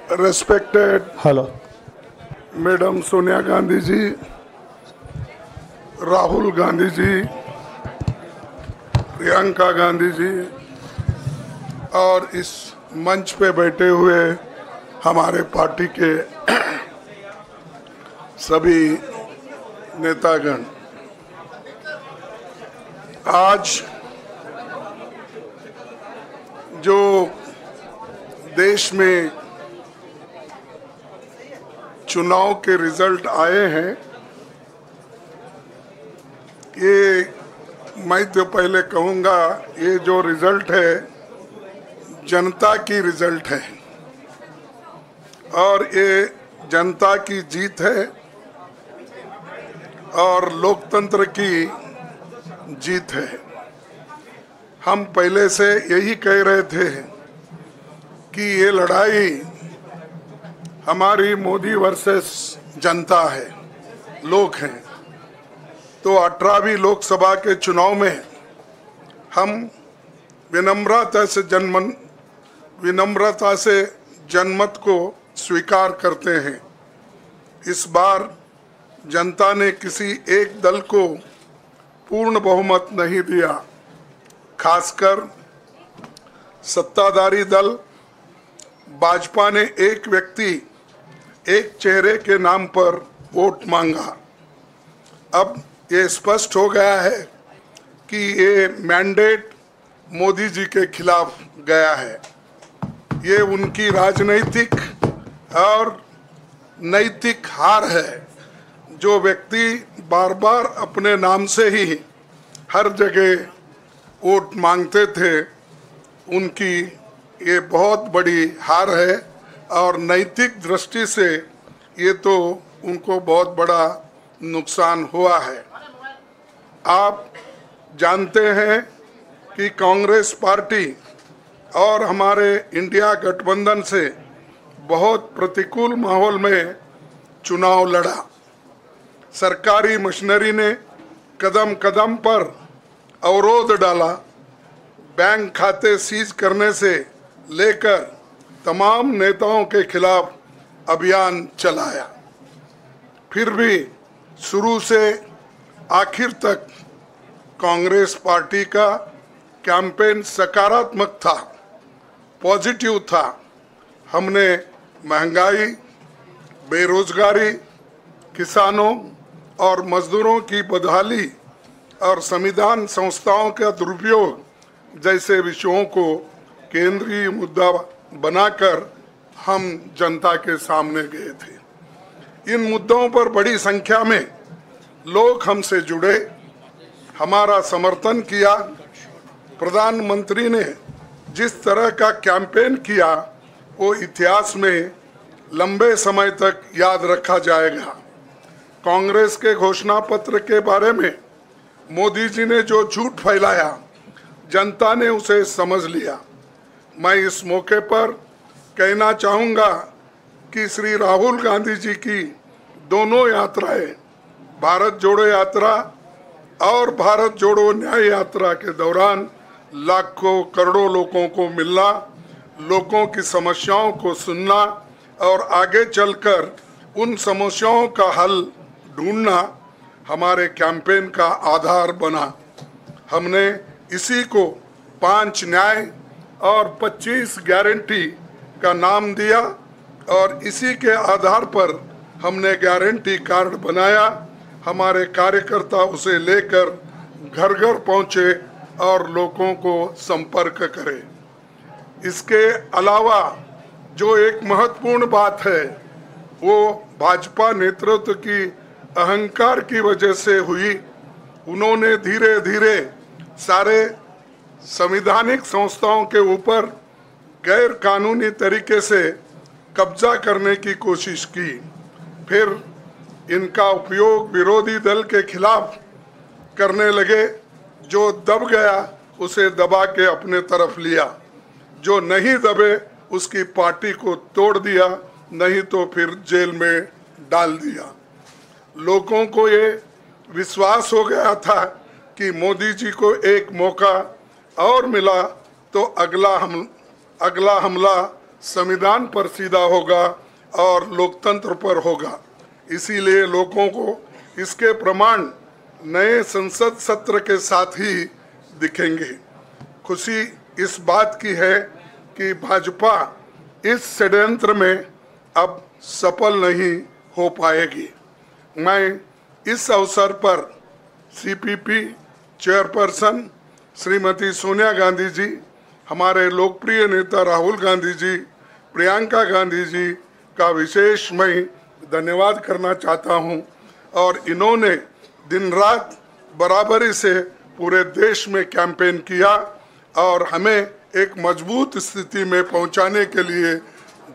Respected Hello. Madam Sonia Gandhi ji, Rahul Gandhi ji, Priyanka Gandhi ji और इस मंच पे बैठे हुए हमारे पार्टी के सभी नेतागण, आज जो देश में चुनाव के रिजल्ट आए हैं, ये मैं तो पहले कहूँगा, ये जो रिजल्ट है जनता की रिजल्ट है और ये जनता की जीत है और लोकतंत्र की जीत है। हम पहले से यही कह रहे थे कि ये लड़ाई हमारी मोदी वर्सेस जनता है, लोग हैं। तो 18वीं लोकसभा के चुनाव में हम विनम्रता से जनमत को स्वीकार करते हैं। इस बार जनता ने किसी एक दल को पूर्ण बहुमत नहीं दिया, खासकर सत्ताधारी दल भाजपा ने एक व्यक्ति, एक चेहरे के नाम पर वोट मांगा। अब ये स्पष्ट हो गया है कि ये मैंडेट मोदी जी के खिलाफ गया है। ये उनकी राजनीतिक और नैतिक हार है। जो व्यक्ति बार बार अपने नाम से ही हर जगह वोट मांगते थे, उनकी ये बहुत बड़ी हार है और नैतिक दृष्टि से ये तो उनको बहुत बड़ा नुकसान हुआ है। आप जानते हैं कि कांग्रेस पार्टी और हमारे इंडिया गठबंधन से बहुत प्रतिकूल माहौल में चुनाव लड़ा। सरकारी मशीनरी ने कदम कदम पर अवरोध डाला। बैंक खाते सीज करने से लेकर तमाम नेताओं के खिलाफ अभियान चलाया। फिर भी शुरू से आखिर तक कांग्रेस पार्टी का कैंपेन सकारात्मक था, पॉजिटिव था। हमने महंगाई, बेरोजगारी, किसानों और मजदूरों की बदहाली और संविधान संस्थाओं का दुरुपयोग जैसे विषयों को केंद्रीय मुद्दा बनाकर हम जनता के सामने गए थे। इन मुद्दों पर बड़ी संख्या में लोग हमसे जुड़े, हमारा समर्थन किया। प्रधानमंत्री ने जिस तरह का कैंपेन किया, वो इतिहास में लंबे समय तक याद रखा जाएगा। कांग्रेस के घोषणा पत्र के बारे में मोदी जी ने जो झूठ फैलाया, जनता ने उसे समझ लिया। मैं इस मौके पर कहना चाहूँगा कि श्री राहुल गांधी जी की दोनों यात्राएं, भारत जोड़ो यात्रा और भारत जोड़ो न्याय यात्रा के दौरान लाखों करोड़ों लोगों को मिलना, लोगों की समस्याओं को सुनना और आगे चलकर उन समस्याओं का हल ढूंढना हमारे कैंपेन का आधार बना। हमने इसी को 5 न्याय और 25 गारंटी का नाम दिया और इसी के आधार पर हमने गारंटी कार्ड बनाया। हमारे कार्यकर्ता उसे लेकर घर घर पहुँचे और लोगों को संपर्क करें। इसके अलावा जो एक महत्वपूर्ण बात है, वो भाजपा नेतृत्व की अहंकार की वजह से हुई। उन्होंने धीरे धीरे सारे संवैधानिक संस्थाओं के ऊपर गैर कानूनी तरीके से कब्जा करने की कोशिश की। फिर इनका उपयोग विरोधी दल के खिलाफ करने लगे। जो दब गया उसे दबा के अपने तरफ लिया, जो नहीं दबे उसकी पार्टी को तोड़ दिया, नहीं तो फिर जेल में डाल दिया। लोगों को ये विश्वास हो गया था कि मोदी जी को एक मौका और मिला तो अगला हमला संविधान पर सीधा होगा और लोकतंत्र पर होगा। इसीलिए लोगों को इसके प्रमाण नए संसद सत्र के साथ ही दिखेंगे। खुशी इस बात की है कि भाजपा इस षड्यंत्र में अब सफल नहीं हो पाएगी। मैं इस अवसर पर सीपीपी चेयरपर्सन श्रीमती सोनिया गांधी जी, हमारे लोकप्रिय नेता राहुल गांधी जी, प्रियंका गांधी जी का विशेष मैं धन्यवाद करना चाहता हूं। और इन्होंने दिन रात बराबरी से पूरे देश में कैंपेन किया और हमें एक मजबूत स्थिति में पहुंचाने के लिए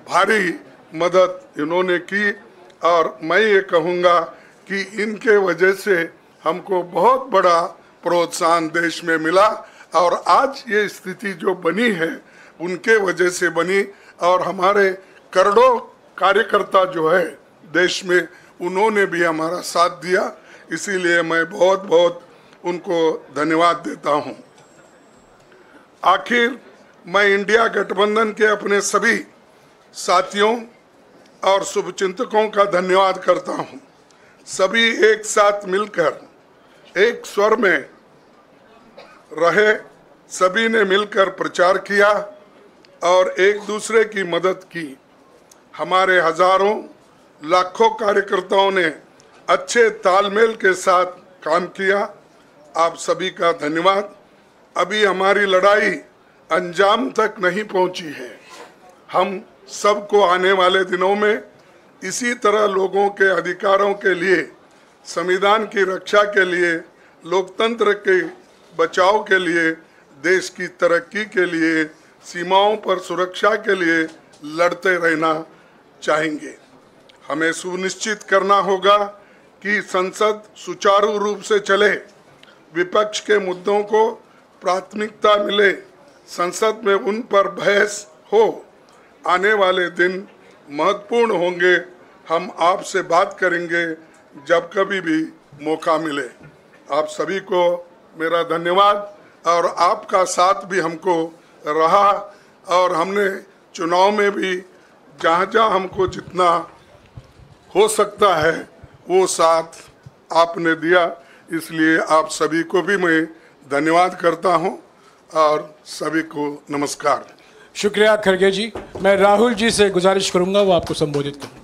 भारी मदद इन्होंने की। और मैं ये कहूँगा कि इनके वजह से हमको बहुत बड़ा प्रोत्साहन देश में मिला और आज ये स्थिति जो बनी है उनके वजह से बनी। और हमारे करोड़ों कार्यकर्ता जो है देश में, उन्होंने भी हमारा साथ दिया। इसीलिए मैं बहुत बहुत उनको धन्यवाद देता हूं। आखिर मैं इंडिया गठबंधन के अपने सभी साथियों और शुभचिंतकों का धन्यवाद करता हूं। सभी एक साथ मिलकर एक स्वर में रहे, सभी ने मिलकर प्रचार किया और एक दूसरे की मदद की। हमारे हजारों लाखों कार्यकर्ताओं ने अच्छे तालमेल के साथ काम किया। आप सभी का धन्यवाद। अभी हमारी लड़ाई अंजाम तक नहीं पहुंची है। हम सबको आने वाले दिनों में इसी तरह लोगों के अधिकारों के लिए, संविधान की रक्षा के लिए, लोकतंत्र के बचाव के लिए, देश की तरक्की के लिए, सीमाओं पर सुरक्षा के लिए लड़ते रहना चाहेंगे। हमें सुनिश्चित करना होगा कि संसद सुचारू रूप से चले, विपक्ष के मुद्दों को प्राथमिकता मिले, संसद में उन पर बहस हो। आने वाले दिन महत्वपूर्ण होंगे। हम आपसे बात करेंगे जब कभी भी मौका मिले। आप सभी को मेरा धन्यवाद। और आपका साथ भी हमको रहा और हमने चुनाव में भी जहाँ जहाँ हमको जितना हो सकता है वो साथ आपने दिया। इसलिए आप सभी को भी मैं धन्यवाद करता हूँ और सभी को नमस्कार। शुक्रिया खड़गे जी। मैं राहुल जी से गुजारिश करूंगा वो आपको संबोधित करें।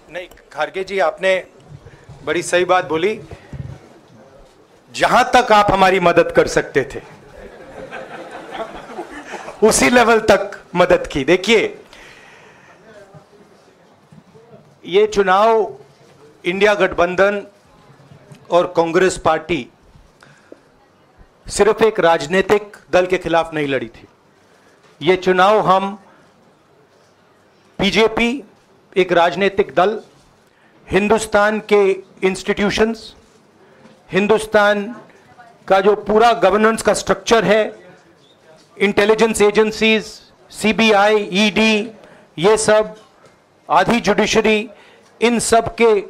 नहीं, खड़गे जी आपने बड़ी सही बात बोली। जहां तक आप हमारी मदद कर सकते थे उसी लेवल तक मदद की। देखिए, ये चुनाव इंडिया गठबंधन और कांग्रेस पार्टी सिर्फ एक राजनीतिक दल के खिलाफ नहीं लड़ी थी। ये चुनाव हम बीजेपी, एक राजनीतिक दल, हिंदुस्तान के इंस्टीट्यूशंस, हिंदुस्तान का जो पूरा गवर्नेंस का स्ट्रक्चर है, इंटेलिजेंस एजेंसीज, सीबीआई, ईडी, ये सब, आधी जुडिशरी, इन सब के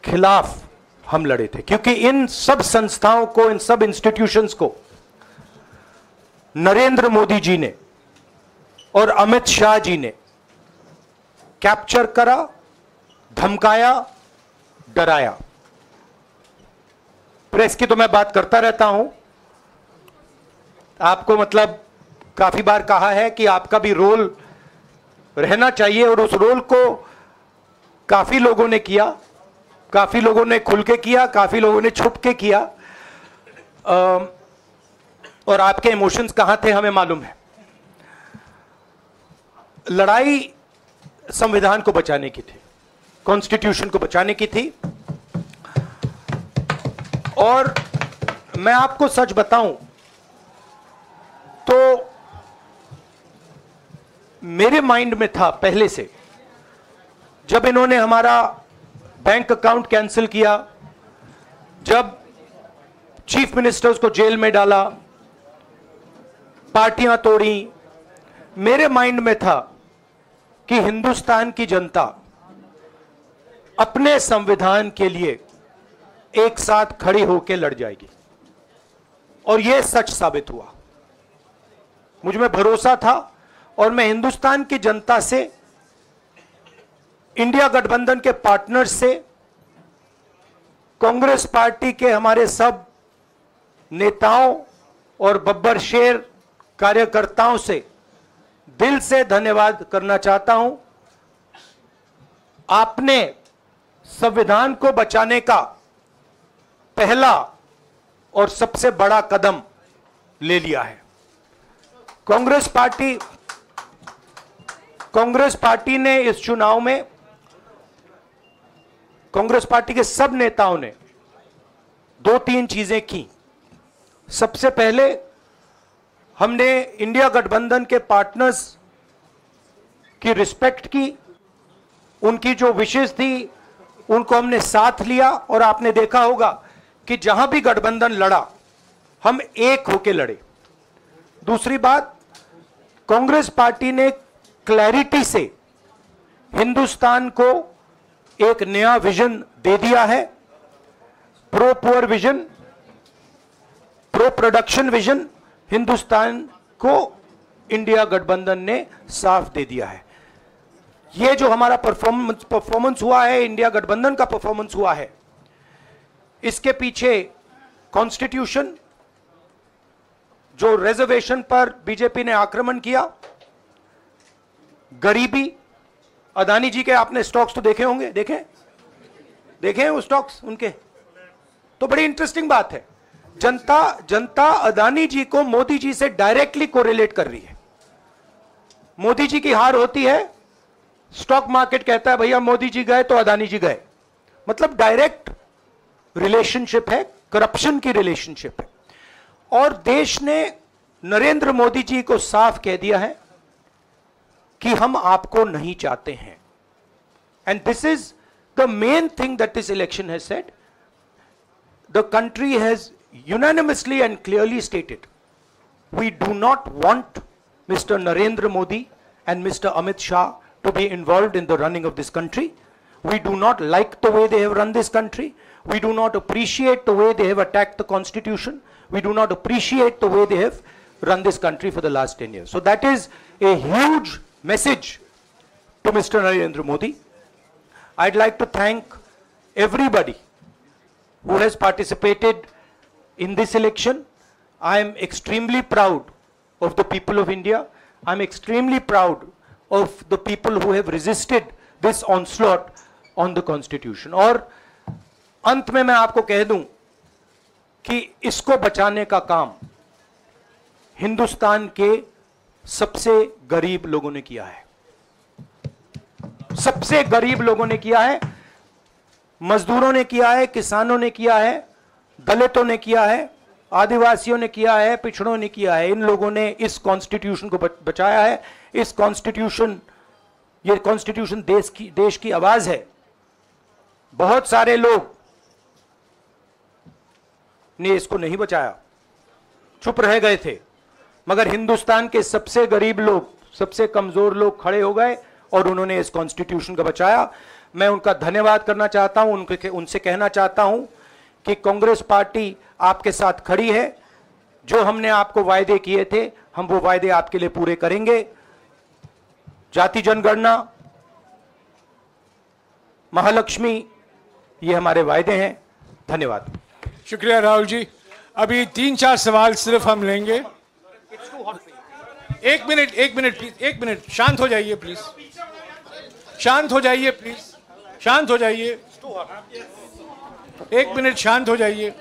खिलाफ हम लड़े थे। क्योंकि इन सब संस्थाओं को, इन सब इंस्टीट्यूशंस को नरेंद्र मोदी जी ने और अमित शाह जी ने कैप्चर करा, धमकाया, डराया। प्रेस की तो मैं बात करता रहता हूं। आपको मतलब काफी बार कहा है कि आपका भी रोल रहना चाहिए, और उस रोल को काफी लोगों ने किया, काफी लोगों ने खुल के किया, काफी लोगों ने छुप के किया। और आपके इमोशंस कहां थे हमें मालूम है। लड़ाई संविधान को बचाने की थी, कॉन्स्टिट्यूशन को बचाने की थी। और मैं आपको सच बताऊं तो मेरे माइंड में था पहले से, जब इन्होंने हमारा बैंक अकाउंट कैंसिल किया, जब चीफ मिनिस्टर्स को जेल में डाला, पार्टियां तोड़ी, मेरे माइंड में था कि हिंदुस्तान की जनता अपने संविधान के लिए एक साथ खड़ी होकर लड़ जाएगी। और यह सच साबित हुआ। मुझ में भरोसा था और मैं हिंदुस्तान की जनता से, इंडिया गठबंधन के पार्टनर्स से, कांग्रेस पार्टी के हमारे सब नेताओं और बब्बर शेर कार्यकर्ताओं से दिल से धन्यवाद करना चाहता हूं। आपने संविधान को बचाने का पहला और सबसे बड़ा कदम ले लिया है। कांग्रेस पार्टी ने इस चुनाव में, कांग्रेस पार्टी के सब नेताओं ने 2-3 चीजें की। सबसे पहले हमने इंडिया गठबंधन के पार्टनर्स की रिस्पेक्ट की, उनकी जो विशेष थी उनको हमने साथ लिया और आपने देखा होगा कि जहां भी गठबंधन लड़ा हम एक होकर लड़े। दूसरी बात, कांग्रेस पार्टी ने क्लैरिटी से हिंदुस्तान को एक नया विजन दे दिया है। Pro poor vision, pro production vision Hindustan को इंडिया गठबंधन ने साफ दे दिया है। यह जो हमारा परफॉर्मेंस हुआ है, इंडिया गठबंधन का परफॉर्मेंस हुआ है, इसके पीछे कॉन्स्टिट्यूशन, जो रिजर्वेशन पर बीजेपी ने आक्रमण किया, गरीबी, अदानी जी के आपने स्टॉक्स तो देखे होंगे, देखे हैं वो स्टॉक्स उनके, तो बड़ी इंटरेस्टिंग बात है। जनता अदानी जी को मोदी जी से डायरेक्टली कोरिलेट कर रही है। मोदी जी की हार होती है, स्टॉक मार्केट कहता है भैया मोदी जी गए तो अदानी जी गए, मतलब डायरेक्ट रिलेशनशिप है, करप्शन की रिलेशनशिप है। और देश ने नरेंद्र मोदी जी को साफ कह दिया है कि हम आपको नहीं चाहते हैं। And this is the main thing that this election has said. The country has unanimously and clearly stated, we do not want Mr. Narendra Modi and Mr. Amit Shah to be involved in the running of this country. We do not like the way they have run this country. We do not appreciate the way they have attacked the constitution. We do not appreciate the way they have run this country for the last 10 years. So that is a huge message to Mr. Narendra Modi. I'd like to thank everybody who has participated in this election. I am extremely proud of the people of India. I'm extremely proud of the people who have resisted this onslaught on the constitution. और अंत में मैं आपको कह दूं कि इसको बचाने का काम हिंदुस्तान के सबसे गरीब लोगों ने किया है। सबसे गरीब लोगों ने किया है, मजदूरों ने किया है, किसानों ने किया है, दलितों ने किया है, आदिवासियों ने किया है, पिछड़ों ने किया है। इन लोगों ने इस कॉन्स्टिट्यूशन को बचाया है। इस कॉन्स्टिट्यूशन, ये कॉन्स्टिट्यूशन देश की आवाज है। बहुत सारे लोग ने इसको नहीं बचाया, चुप रह गए थे, मगर हिंदुस्तान के सबसे गरीब लोग, सबसे कमजोर लोग खड़े हो गए और उन्होंने इस कॉन्स्टिट्यूशन को बचाया। मैं उनका धन्यवाद करना चाहता हूं, उनसे कहना चाहता हूं कि कांग्रेस पार्टी आपके साथ खड़ी है। जो हमने आपको वायदे किए थे, हम वो वायदे आपके लिए पूरे करेंगे। जाति जनगणना, महालक्ष्मी, ये हमारे वायदे हैं। धन्यवाद। शुक्रिया राहुल जी। अभी 3-4 सवाल सिर्फ हम लेंगे। एक मिनट प्लीज, एक मिनट, शांत हो जाइए प्लीज, शांत हो जाइए प्लीज, शांत हो जाइए, एक मिनट शांत हो जाइए।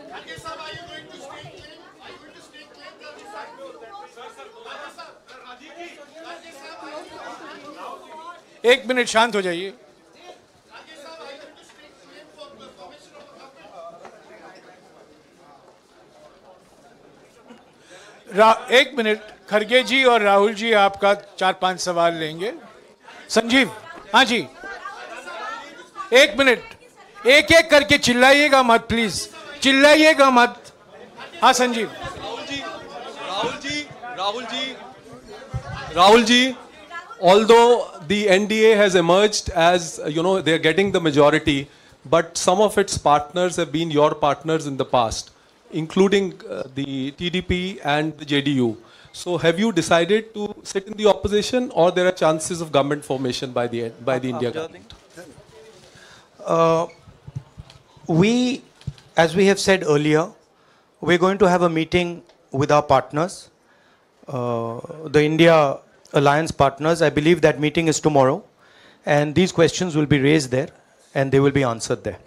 एक मिनट शांत हो जाइए। एक मिनट, खरगे जी और राहुल जी आपका 4-5 सवाल लेंगे। संजीव, हाँ जी, एक मिनट, एक एक करके चिल्लाइएगा मत प्लीज, चिल्लाइएगा मत। हाँ Sanjeev. Rahul ji, although the NDA has emerged as, you know, they are getting the majority, but some of its partners have been your partners in the past. including the TDP and the JDU. So have you decided to sit in the opposition, or there are chances of government formation by the India government? We, as we have said earlier, we're going to have a meeting with our partners, the India Alliance partners. I believe that meeting is tomorrow, and these questions will be raised there, and they will be answered there.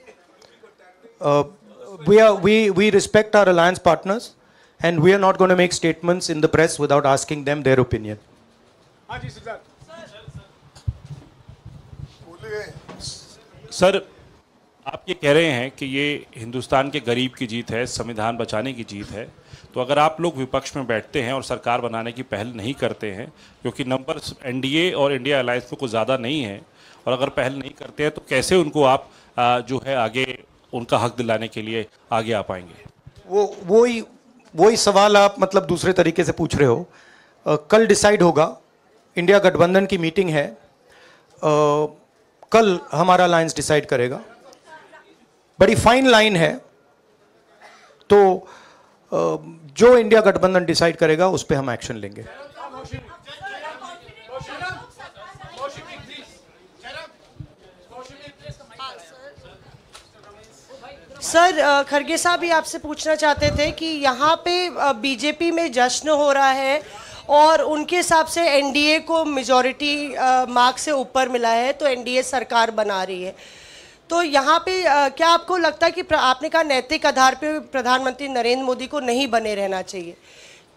We respect our alliance partners, and we are not going to make statements in the press without asking them their opinion. Sir, आप ये कह रहे हैं कि ये हिंदुस्तान के गरीब की जीत है, संविधान बचाने की जीत है, तो अगर आप लोग विपक्ष में बैठते हैं और सरकार बनाने की पहल नहीं करते हैं, क्योंकि नंबर एनडीए और इंडिया अलायंस में कुछ ज़्यादा नहीं है, और अगर पहल नहीं करते हैं तो कैसे उनको आप जो है आगे उनका हक दिलाने के लिए आगे आ पाएंगे? वही सवाल आप मतलब दूसरे तरीके से पूछ रहे हो। कल डिसाइड होगा, इंडिया गठबंधन की मीटिंग है, कल हमारा अलायंस डिसाइड करेगा। बड़ी फाइन लाइन है, तो जो इंडिया गठबंधन डिसाइड करेगा उस पर हम एक्शन लेंगे। सर, खरगे साहब भी आपसे पूछना चाहते थे कि यहाँ पे बीजेपी में जश्न हो रहा है और उनके हिसाब से एनडीए को मेजॉरिटी मार्क से ऊपर मिला है, तो एनडीए सरकार बना रही है। तो यहाँ पे क्या आपको लगता है कि आपने कहा नैतिक आधार पे प्रधानमंत्री नरेंद्र मोदी को नहीं बने रहना चाहिए,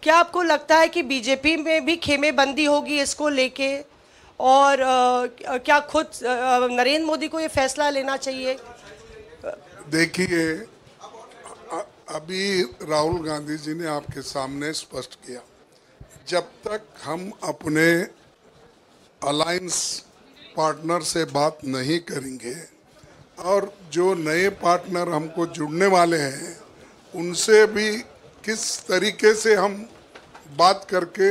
क्या आपको लगता है कि बीजेपी में भी खेमेबंदी होगी इसको लेके, और क्या खुद नरेंद्र मोदी को ये फैसला लेना चाहिए? देखिए, अभी राहुल गांधी जी ने आपके सामने स्पष्ट किया, जब तक हम अपने अलायंस पार्टनर से बात नहीं करेंगे और जो नए पार्टनर हमको जुड़ने वाले हैं उनसे भी किस तरीके से हम बात करके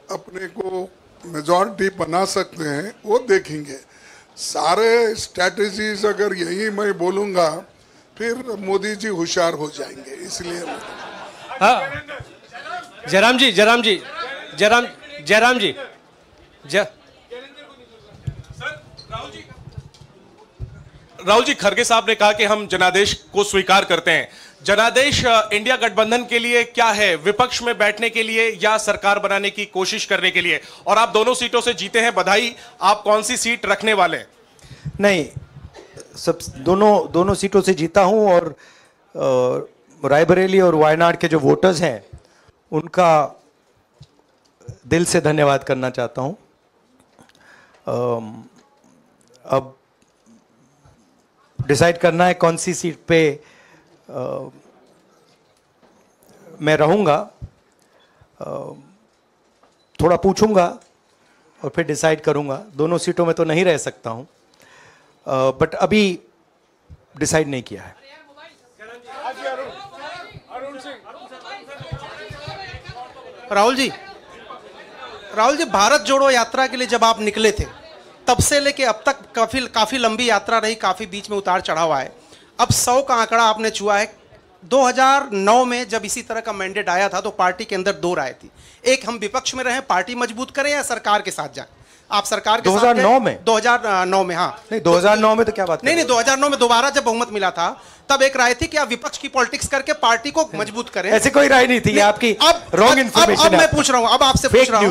अपने को मेजॉरिटी बना सकते हैं वो देखेंगे। सारे स्ट्रैटेजीज अगर यही मैं बोलूँगा फिर मोदी जी होशियार हो जाएंगे, इसलिए। हाँ, जयराम जी, राहुल जी, खरगे साहब ने कहा कि हम जनादेश को स्वीकार करते हैं। जनादेश इंडिया गठबंधन के लिए क्या है? विपक्ष में बैठने के लिए या सरकार बनाने की कोशिश करने के लिए? और आप दोनों सीटों से जीते हैं, बधाई। आप कौन सी सीट रखने वाले हैं? नहीं, सब दोनों सीटों से जीता हूं, और रायबरेली और वायनाड के जो वोटर्स हैं उनका दिल से धन्यवाद करना चाहता हूं। अब डिसाइड करना है कौन सी सीट पे मैं रहूंगा, थोड़ा पूछूंगा और फिर डिसाइड करूंगा। दोनों सीटों में तो नहीं रह सकता हूं, बट अभी डिसाइड नहीं किया है। राहुल जी, भारत जोड़ो यात्रा के लिए जब आप निकले थे तब से लेके अब तक काफी लंबी यात्रा रही, काफी बीच में उतार चढ़ाव आए। अब 100 का आंकड़ा आपने छुआ है। 2009 में जब इसी तरह का मैंडेट आया था तो पार्टी के अंदर दो राय थी, एक हम विपक्ष में रहें, पार्टी मजबूत करें, या सरकार के साथ जाएं। आप सरकार के 2009 में 2009 में हाँ नहीं, 2009 में तो क्या बात नहीं 2009 में दोबारा जब बहुमत मिला था तब एक राय थी कि आप विपक्ष की पॉलिटिक्स करके पार्टी को मजबूत करें। ऐसी कोई राय नहीं थी, ये आपकी रॉन्ग इंफॉर्मेशन है। अब मैं पूछ रहा हूं, अब आपसे पूछ रहा हूं,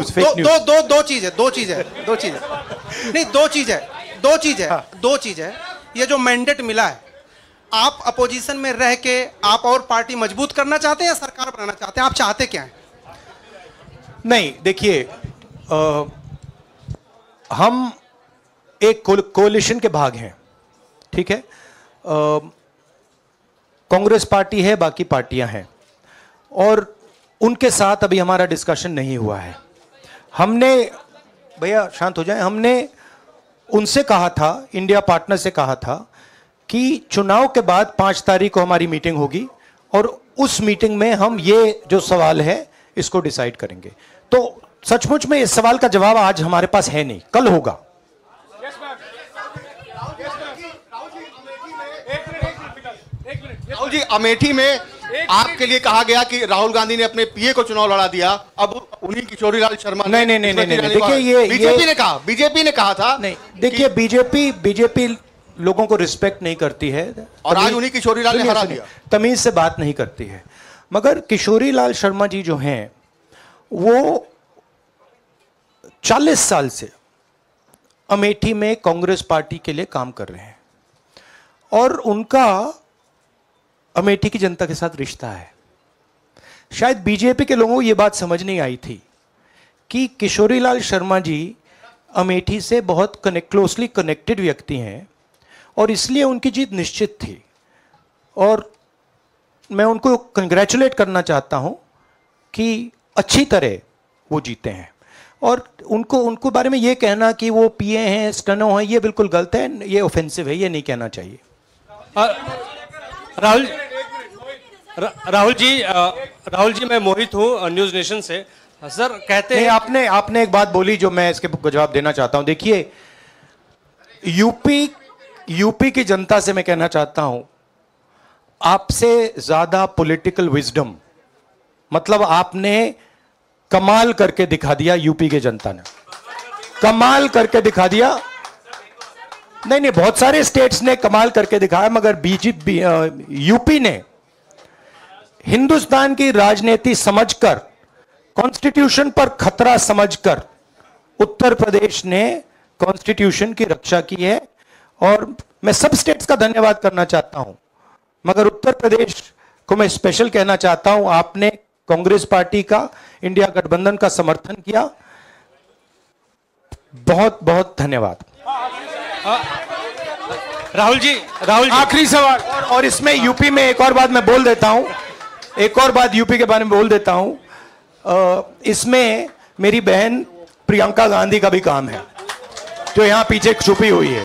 दो चीज है। ये जो मैंडेट मिला है, आप अपोजिशन में रह के आप और पार्टी मजबूत करना चाहते हैं या सरकार बनाना चाहते हैं? आप चाहते क्या हैं? नहीं, देखिए, हम एक कोalition के भाग हैं, ठीक है। कांग्रेस पार्टी है, बाकी पार्टियां हैं, और उनके साथ अभी हमारा डिस्कशन नहीं हुआ है। हमने, भैया शांत हो जाएं, हमने उनसे कहा था, इंडिया पार्टनर से कहा था कि चुनाव के बाद 5 तारीख को हमारी मीटिंग होगी और उस मीटिंग में हम ये जो सवाल है इसको डिसाइड करेंगे। तो सचमुच में इस सवाल का जवाब आज हमारे पास है नहीं, कल होगा। राहुल जी, अमेठी में आपके लिए कहा गया कि राहुल गांधी ने अपने पीए को चुनाव लड़ा दिया, अब उन्हीं किशोरीलाल शर्मा नहीं, देखिए ये बीजेपी ने कहा था। नहीं, देखिए बीजेपी लोगों को रिस्पेक्ट नहीं करती है और आज उन्हीं किशोरीलाल ने हरा दिया, तमीज से बात नहीं करती है। मगर किशोरीलाल शर्मा जी जो हैं वो 40 साल से अमेठी में कांग्रेस पार्टी के लिए काम कर रहे हैं और उनका अमेठी की जनता के साथ रिश्ता है। शायद बीजेपी के लोगों को यह बात समझ नहीं आई थी कि किशोरीलाल शर्मा जी अमेठी से बहुत क्लोजली कनेक्टेड व्यक्ति हैं और इसलिए उनकी जीत निश्चित थी। और मैं उनको कंग्रेचुलेट करना चाहता हूं कि अच्छी तरह वो जीते हैं। और उनको बारे में ये कहना कि वो पीए हैं, स्टनो हैं, ये बिल्कुल गलत है, ये ऑफेंसिव है, ये नहीं कहना चाहिए। राहुल जी मैं मोहित हूँ न्यूज नेशन से। सर कहते हैं आपने एक बात बोली जो मैं इसके जवाब देना चाहता हूं। देखिए यूपी की जनता से मैं कहना चाहता हूं, आपसे ज्यादा पॉलिटिकल विजडम, मतलब आपने कमाल करके दिखा दिया। यूपी के जनता ने कमाल करके दिखा दिया। नहीं, बहुत सारे स्टेट्स ने कमाल करके दिखाया, मगर यूपी ने हिंदुस्तान की राजनीति समझकर, कॉन्स्टिट्यूशन पर खतरा समझकर उत्तर प्रदेश ने कॉन्स्टिट्यूशन की रक्षा की है। और मैं सब स्टेट्स का धन्यवाद करना चाहता हूं, मगर उत्तर प्रदेश को मैं स्पेशल कहना चाहता हूं। आपने कांग्रेस पार्टी का, इंडिया गठबंधन का समर्थन किया, बहुत बहुत धन्यवाद। राहुल जी आखिरी सवाल। और इसमें यूपी में एक और बात मैं बोल देता हूं, एक और बात यूपी के बारे में बोल देता हूं। इसमें मेरी बहन प्रियंका गांधी का भी काम है, जो यहां पीछे छुपी हुई है।